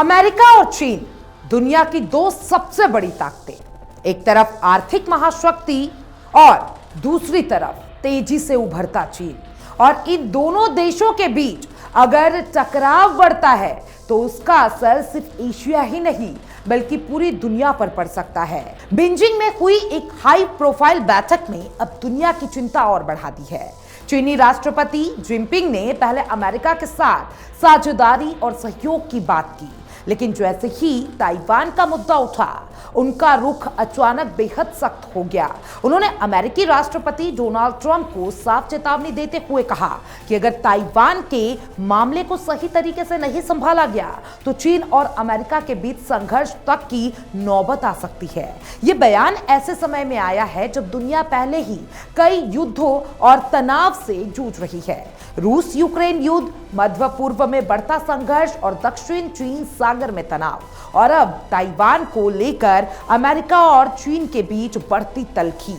America और चीन दुनिया की दो सबसे बड़ी ताकतें, एक तरफ आर्थिक महाशक्ति और दूसरी तरफ तेजी से उभरता चीन। और इन दोनों देशों के बीच अगर टकराव बढ़ता है तो उसका असर सिर्फ एशिया ही नहीं बल्कि पूरी दुनिया पर पड़ सकता है। बीजिंग में हुई एक हाई प्रोफाइल बैठक ने अब दुनिया की चिंता और बढ़ा दी है। चीनी राष्ट्रपति जिनपिंग ने पहले अमेरिका के साथ साझेदारी और सहयोग की बात की, लेकिन जैसे ही ताइवान का मुद्दा उठा उनका रुख अचानक बेहद सख्त हो गया। उन्होंने अमेरिकी राष्ट्रपति डोनाल्ड ट्रंप को साफ चेतावनी देते हुए कहा कि अगर ताइवान के मामले को सही तरीके से नहीं संभाला गया तो चीन और अमेरिका के बीच संघर्ष तक की नौबत आ सकती है। यह बयान ऐसे समय में आया है जब दुनिया पहले ही कई युद्धों और तनाव से जूझ रही है। रूस यूक्रेन युद्ध, मध्य पूर्व में बढ़ता संघर्ष और दक्षिण चीन सागर में तनाव, और अब ताइवान को लेकर अमेरिका और चीन के बीच बढ़ती तल्खी।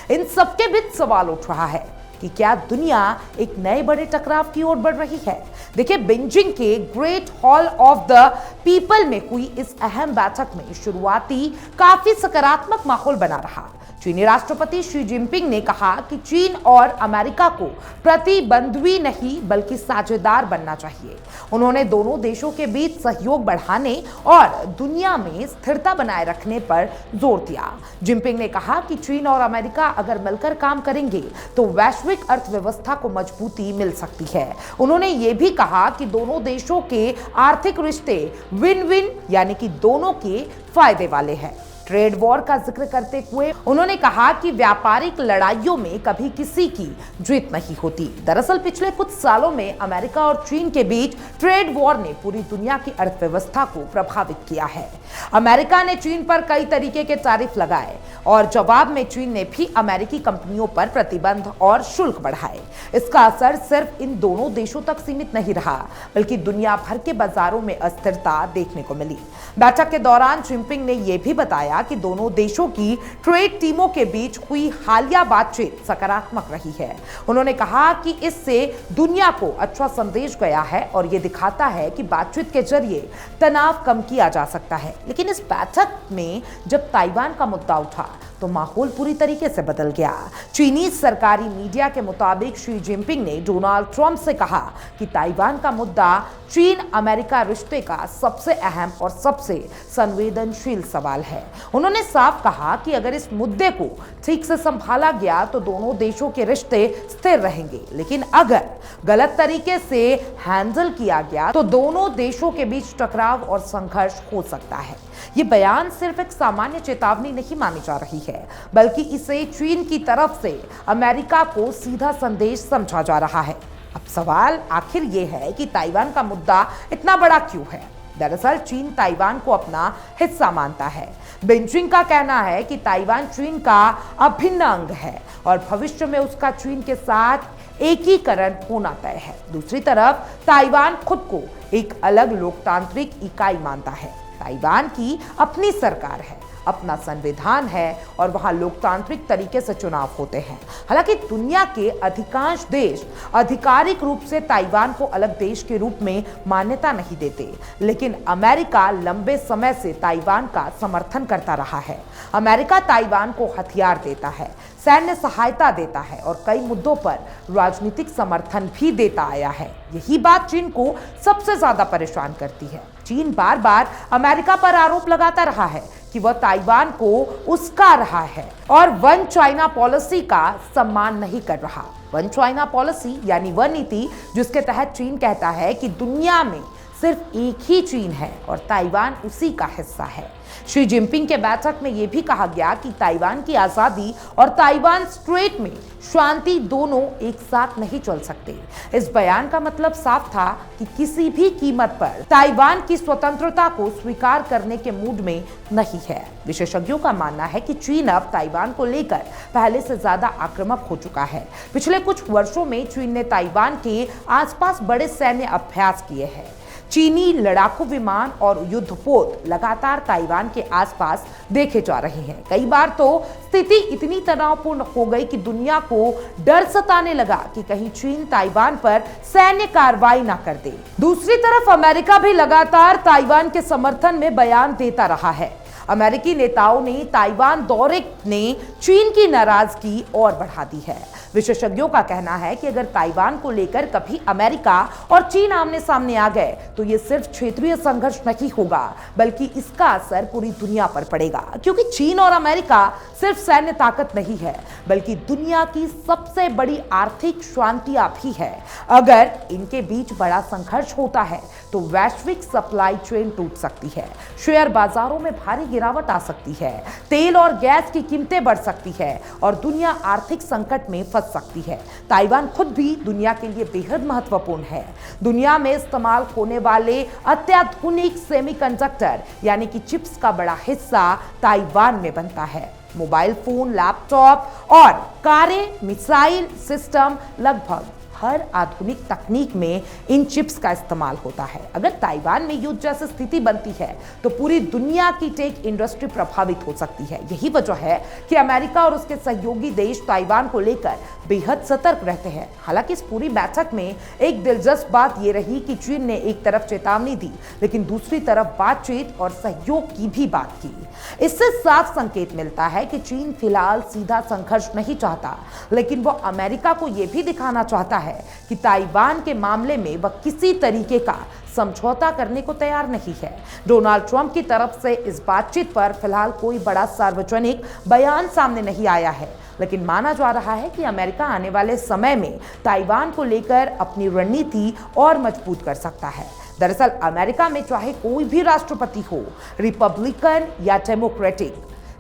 इन सबके बीच सवाल उठ रहा है कि क्या दुनिया एक नए बड़े टकराव की ओर बढ़ रही है। देखिए, बीजिंग के great hall of the people में हुई इस अहम बैठक में शुरुआती काफी सकारात्मक माहौल बना रहा। चीनी राष्ट्रपति शी जिनपिंग ने कहा कि चीन और अमेरिका को प्रतिद्वंद्वी नहीं बल्कि साझेदार बनना चाहिए। उन्होंने दोनों देशों के बीच सहयोग बढ़ाने और दुनिया में स्थिरता बनाए रखने पर जोर दिया। जिनपिंग ने कहा कि चीन और अमेरिका अगर मिलकर काम करेंगे तो वैश्विक अर्थव्यवस्था को मजबूती मिल सकती है। उन्होंने ये भी कहा कि दोनों देशों के आर्थिक रिश्ते विन विन यानी कि दोनों के फायदे वाले हैं। ट्रेड वॉर का जिक्र करते हुए उन्होंने कहा कि व्यापारिक लड़ाइयों में कभी किसी की जीत नहीं होती। दरअसल पिछले कुछ सालों में अमेरिका और चीन के बीच ट्रेड वॉर ने पूरी दुनिया की अर्थव्यवस्था को प्रभावित किया है। अमेरिका ने चीन पर कई तरीके के टैरिफ लगाए और जवाब में चीन ने भी अमेरिकी कंपनियों पर प्रतिबंध और शुल्क बढ़ाए। इसका असर सिर्फ इन दोनों देशों तक सीमित नहीं रहा बल्कि दुनिया भर के बाजारों में अस्थिरता देखने को मिली। बैठक के दौरान जिनपिंग ने यह भी बताया कि दोनों देशों की ट्रेड टीमों के बीच हुई हालिया बातचीत सकारात्मक रही है। उन्होंने कहा कि इससे दुनिया को अच्छा संदेश गया है और यह दिखाता है कि बातचीत के जरिए तनाव कम किया जा सकता है। लेकिन इस बैठक में जब ताइवान का मुद्दा उठा तो माहौल पूरी तरीके से बदल गया। चीनी सरकारी मीडिया के मुताबिक शी जिनपिंग ने डोनाल्ड ट्रंप से कहा कि ताइवान का मुद्दा चीन अमेरिका रिश्ते का सबसे अहम और सबसे संवेदनशील सवाल है। उन्होंने साफ कहा कि अगर इस मुद्दे को ठीक से संभाला गया तो दोनों देशों के रिश्ते स्थिर रहेंगे, लेकिन अगर गलत तरीके से हैंडल किया गया तो दोनों देशों के बीच टकराव और संघर्ष हो सकता है। ये बयान सिर्फ एक सामान्य चेतावनी नहीं मानी जा रही है बल्कि इसे चीन की तरफ से अमेरिका को सीधा संदेश समझा जा रहा है। अब सवाल आखिर ये है कि ताइवान का मुद्दा इतना बड़ा क्यों है। दरअसल चीन ताइवान को अपना हिस्सा मानता है। बीजिंग का कहना है कि ताइवान चीन का अभिन्न अंग है और भविष्य में उसका चीन के साथ एकीकरण होना तय है। दूसरी तरफ ताइवान खुद को एक अलग लोकतांत्रिक इकाई मानता है। ताइवान की अपनी सरकार है, अपना संविधान है और वहां लोकतांत्रिक तरीके से चुनाव होते हैं। हालांकि दुनिया के अधिकांश देश आधिकारिक रूप से ताइवान को अलग देश के रूप में मान्यता नहीं देते, लेकिन अमेरिका लंबे समय से ताइवान का समर्थन करता रहा है। अमेरिका ताइवान को हथियार देता है, सैन्य सहायता देता है और कई मुद्दों पर राजनीतिक समर्थन भी देता आया है। यही बात चीन को सबसे ज्यादा परेशान करती है। चीन बार बार अमेरिका पर आरोप लगाता रहा है कि वह ताइवान को उस्का रहा है और वन चाइना पॉलिसी का सम्मान नहीं कर रहा। वन चाइना पॉलिसी यानी वह नीति जिसके तहत चीन कहता है कि दुनिया में सिर्फ एक ही चीन है और ताइवान उसी का हिस्सा है। शी जिनपिंग के बैठक में यह भी कहा गया कि ताइवान की आजादी और ताइवान स्ट्रेट में शांति दोनों एक साथ नहीं चल सकते। इस बयान का मतलब साफ था कि किसी भी कीमत पर ताइवान की स्वतंत्रता को स्वीकार करने के मूड में नहीं है। विशेषज्ञों का मानना है कि चीन अब ताइवान को लेकर पहले से ज्यादा आक्रामक हो चुका है। पिछले कुछ वर्षों में चीन ने ताइवान के आसपास बड़े सैन्य अभ्यास किए हैं। चीनी लड़ाकू विमान और युद्धपोत लगातार ताइवान के आसपास देखे जा रहे हैं। कई बार तो स्थिति इतनी तनावपूर्ण हो गई कि दुनिया को डर सताने लगा कि कहीं चीन ताइवान पर सैन्य कार्रवाई ना कर दे। दूसरी तरफ अमेरिका भी लगातार ताइवान के समर्थन में बयान देता रहा है। अमेरिकी नेताओं ने ताइवान दौरे ने चीन की नाराजगी और बढ़ा दी है। विशेषज्ञों का कहना है कि अगर ताइवान को लेकर कभी अमेरिका और चीन आमने सामने आ गए तो ये सिर्फ क्षेत्रीय संघर्ष नहीं होगा, बल्कि इसका असर पूरी दुनिया पर पड़ेगा। क्योंकि चीन और अमेरिका सिर्फ सैन्य ताकत नहीं है, बल्कि दुनिया की सबसे बड़ी आर्थिक शांतियां भी है। अगर इनके बीच बड़ा संघर्ष होता है तो वैश्विक सप्लाई चेन टूट सकती है, शेयर बाजारों में भारी गिरावट आ सकती है, तेल और गैस की कीमतें बढ़ सकती है और दुनिया आर्थिक संकट में फंस सकती है। ताइवान खुद भी दुनिया के लिए बेहद महत्वपूर्ण है। दुनिया में इस्तेमाल होने वाले अत्याधुनिक सेमीकंडक्टर यानी कि चिप्स का बड़ा हिस्सा ताइवान में बनता है। मोबाइल फोन, लैपटॉप और कारें, मिसाइल सिस्टम, लगभग हर आधुनिक तकनीक में इन चिप्स का इस्तेमाल होता है। अगर ताइवान में युद्ध जैसी स्थिति बनती है तो पूरी दुनिया की टेक इंडस्ट्री प्रभावित हो सकती है। यही वजह है कि अमेरिका और उसके सहयोगी देश ताइवान को लेकर बेहद सतर्क रहते हैं। हालांकि इस पूरी बैठक में एक दिलचस्प बात यह रही कि चीन ने एक तरफ चेतावनी दी, लेकिन दूसरी तरफ बातचीत और सहयोग की भी बात की। इससे साफ संकेत मिलता है कि चीन फिलहाल सीधा संघर्ष नहीं चाहता, लेकिन वो अमेरिका को यह भी दिखाना चाहता है कि ताइवान के मामले में वह किसी तरीके का समझौता करने को तैयार नहीं है। डोनाल्ड ट्रंप की तरफ से इस बातचीत पर फिलहाल कोई बड़ा सार्वजनिक बयान सामने नहीं आया है, लेकिन माना जा रहा है कि अमेरिका आने वाले समय में ताइवान को लेकर अपनी रणनीति और मजबूत कर सकता है। दरअसल अमेरिका में चाहे कोई भी राष्ट्रपति हो, रिपब्लिकन या डेमोक्रेटिक,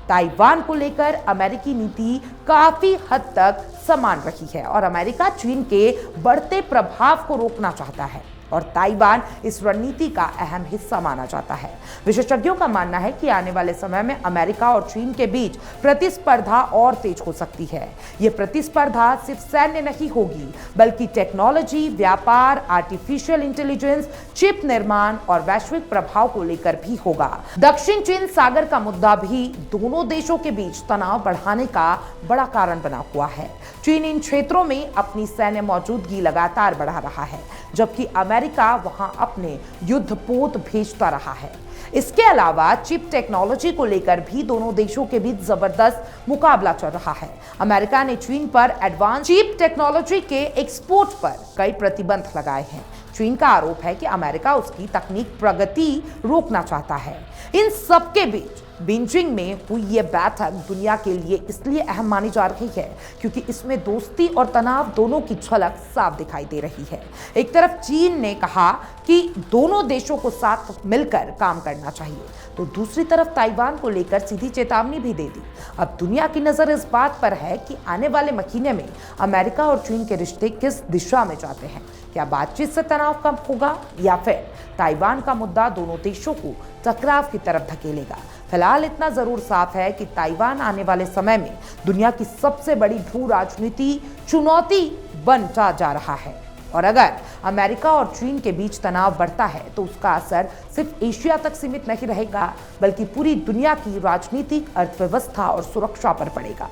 ताइवान को लेकर अमेरिकी नीति काफी हद तक समान रही है और अमेरिका चीन के बढ़ते प्रभाव को रोकना चाहता है और ताइवान इस रणनीति का अहम हिस्सा माना जाता है। विशेषज्ञों का मानना है कि आने वाले समय में अमेरिका और चीन के बीच प्रतिस्पर्धा और तेज हो सकती है। ये प्रतिस्पर्धा सिर्फ सैन्य नहीं होगी, बल्कि टेक्नोलॉजी, व्यापार, आर्टिफिशियल इंटेलिजेंस, चिप निर्माण और वैश्विक प्रभाव को लेकर भी होगा। दक्षिण चीन सागर का मुद्दा भी दोनों देशों के बीच तनाव बढ़ाने का बड़ा कारण बना हुआ है। चीन इन क्षेत्रों में अपनी सैन्य मौजूदगी लगातार बढ़ा रहा है, जबकि अमेरिका वहां अपने युद्धपोत भेजता रहा है। इसके अलावा चिप टेक्नोलॉजी को लेकर भी दोनों देशों के बीच जबरदस्त मुकाबला चल रहा है। अमेरिका ने चीन पर एडवांस चिप टेक्नोलॉजी के एक्सपोर्ट पर कई प्रतिबंध लगाए हैं। चीन का आरोप है कि अमेरिका उसकी तकनीक प्रगति रोकना चाहता है। इन सबके बीच बीजिंग में हुई यह बैठक दुनिया के लिए इसलिए अहम मानी जा रही है क्योंकि इसमें दोस्ती और तनाव दोनों की झलक साफ दिखाई दे रही है। एक तरफ चीन ने कहा कि दोनों देशों को साथ मिलकर काम करना चाहिए, तो दूसरी तरफ ताइवान को लेकर सीधी चेतावनी भी दे दी। अब दुनिया की नजर इस बात पर है कि आने वाले महीने में अमेरिका और चीन के रिश्ते किस दिशा में जाते हैं। क्या बातचीत से तनाव कम होगा या फिर ताइवान का मुद्दा दोनों देशों को टकराव की तरफ धकेलेगा। फिलहाल इतना जरूर साफ है कि ताइवान आने वाले समय में दुनिया की सबसे बड़ी भू राजनीति चुनौती बनता जा रहा है और अगर अमेरिका और चीन के बीच तनाव बढ़ता है तो उसका असर सिर्फ एशिया तक सीमित नहीं रहेगा, बल्कि पूरी दुनिया की राजनीतिक, अर्थव्यवस्था और सुरक्षा पर पड़ेगा।